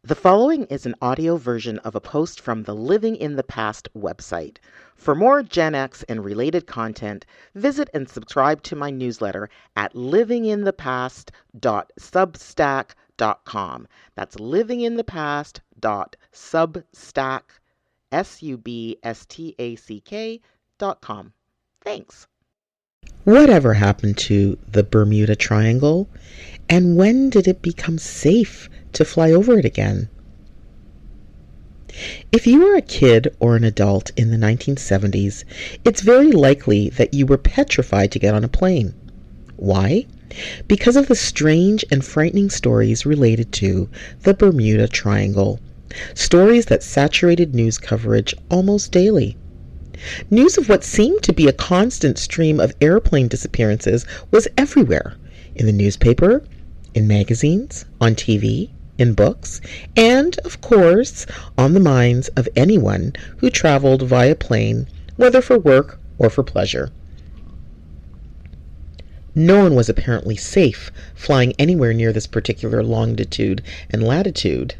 The following is an audio version of a post from the Living in the Past website. For more Gen X and related content, visit and subscribe to my newsletter at livinginthepast.substack.com. That's livinginthepast.substack.com. Thanks. Whatever happened to the Bermuda Triangle, and when did it become safe to fly over it again? If you were a kid or an adult in the 1970s, it's very likely that you were petrified to get on a plane. Why? Because of the strange and frightening stories related to the Bermuda Triangle, stories that saturated news coverage almost daily. News of what seemed to be a constant stream of airplane disappearances was everywhere, in the newspaper, in magazines, on TV, in books, and, of course, on the minds of anyone who traveled via plane, whether for work or for pleasure. No one was apparently safe flying anywhere near this particular longitude and latitude.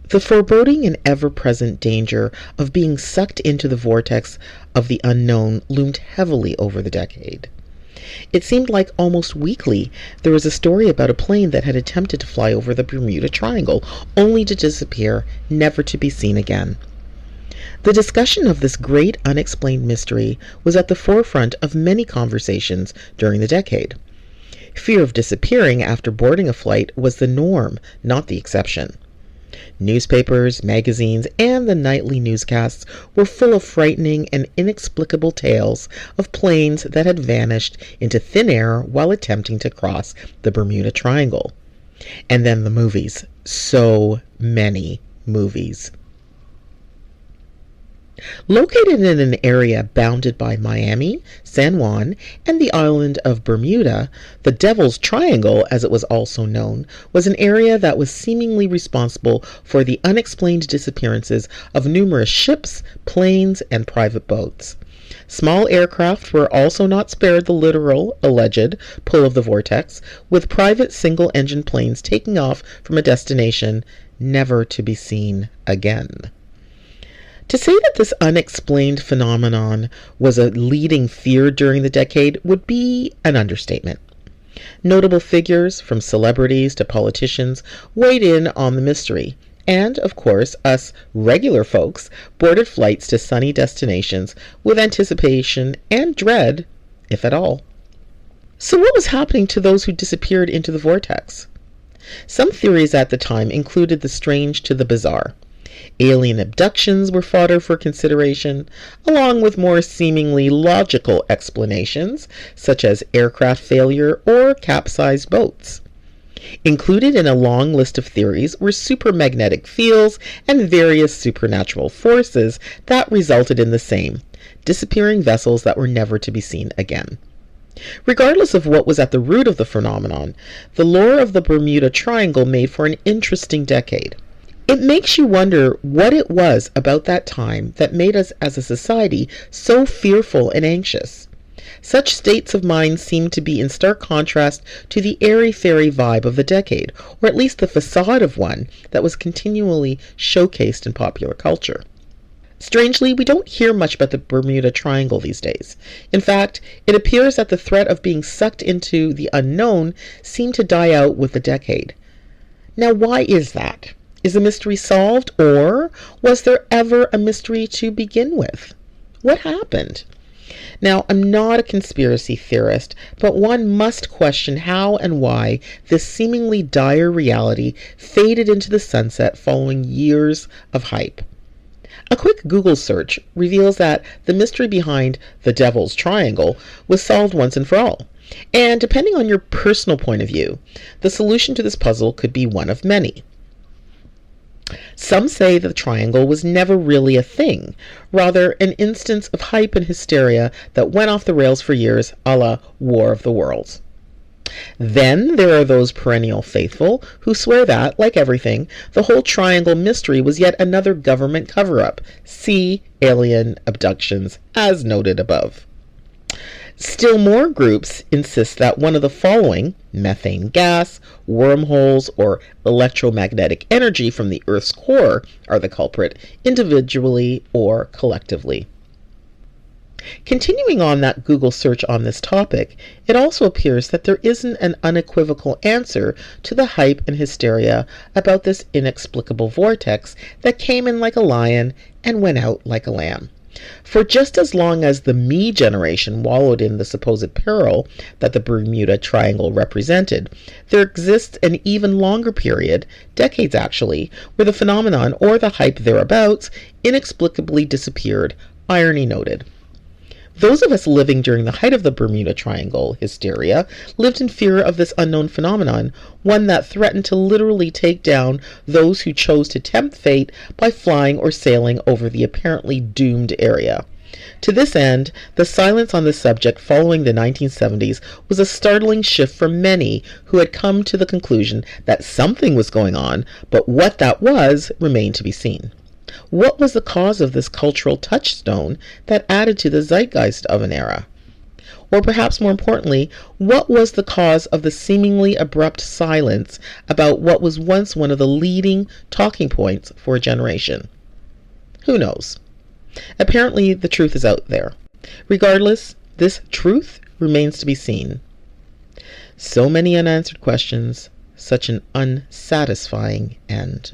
The foreboding and ever-present danger of being sucked into the vortex of the unknown loomed heavily over the decade. It seemed like almost weekly there was a story about a plane that had attempted to fly over the Bermuda Triangle, only to disappear, never to be seen again. The discussion of this great unexplained mystery was at the forefront of many conversations during the decade. Fear of disappearing after boarding a flight was the norm, not the exception. Newspapers, magazines, and the nightly newscasts were full of frightening and inexplicable tales of planes that had vanished into thin air while attempting to cross the Bermuda Triangle. And then the movies. So many movies. Located in an area bounded by Miami, San Juan, and the island of Bermuda, the Devil's Triangle, as it was also known, was an area that was seemingly responsible for the unexplained disappearances of numerous ships, planes, and private boats. Small aircraft were also not spared the literal, alleged, pull of the vortex, with private single-engine planes taking off from a destination never to be seen again. To say that this unexplained phenomenon was a leading fear during the decade would be an understatement. Notable figures, from celebrities to politicians, weighed in on the mystery, and, of course, us regular folks boarded flights to sunny destinations with anticipation and dread, if at all. So what was happening to those who disappeared into the vortex? Some theories at the time included the strange to the bizarre. Alien abductions were fodder for consideration, along with more seemingly logical explanations, such as aircraft failure or capsized boats. Included in a long list of theories were supermagnetic fields and various supernatural forces that resulted in the same, disappearing vessels that were never to be seen again. Regardless of what was at the root of the phenomenon, the lore of the Bermuda Triangle made for an interesting decade. It makes you wonder what it was about that time that made us as a society so fearful and anxious. Such states of mind seem to be in stark contrast to the airy-fairy vibe of the decade, or at least the facade of one that was continually showcased in popular culture. Strangely, we don't hear much about the Bermuda Triangle these days. In fact, it appears that the threat of being sucked into the unknown seemed to die out with the decade. Now, why is that? Is the mystery solved, or was there ever a mystery to begin with? What happened? Now, I'm not a conspiracy theorist, but one must question how and why this seemingly dire reality faded into the sunset following years of hype. A quick Google search reveals that the mystery behind the Devil's Triangle was solved once and for all. And depending on your personal point of view, the solution to this puzzle could be one of many. Some say the triangle was never really a thing, rather an instance of hype and hysteria that went off the rails for years, a la War of the Worlds. Then there are those perennial faithful who swear that, like everything, the whole triangle mystery was yet another government cover-up. See alien abductions, as noted above. Still more groups insist that one of the following, methane gas, wormholes, or electromagnetic energy from the Earth's core, are the culprit, individually or collectively. Continuing on that Google search on this topic, it also appears that there isn't an unequivocal answer to the hype and hysteria about this inexplicable vortex that came in like a lion and went out like a lamb. For just as long as the me generation wallowed in the supposed peril that the Bermuda Triangle represented, there exists an even longer period, decades actually, where the phenomenon or the hype thereabouts inexplicably disappeared, irony noted. Those of us living during the height of the Bermuda Triangle hysteria lived in fear of this unknown phenomenon, one that threatened to literally take down those who chose to tempt fate by flying or sailing over the apparently doomed area. To this end, the silence on the subject following the 1970s was a startling shift for many who had come to the conclusion that something was going on, but what that was remained to be seen. What was the cause of this cultural touchstone that added to the zeitgeist of an era? Or perhaps more importantly, what was the cause of the seemingly abrupt silence about what was once one of the leading talking points for a generation? Who knows? Apparently, the truth is out there. Regardless, this truth remains to be seen. So many unanswered questions, such an unsatisfying end.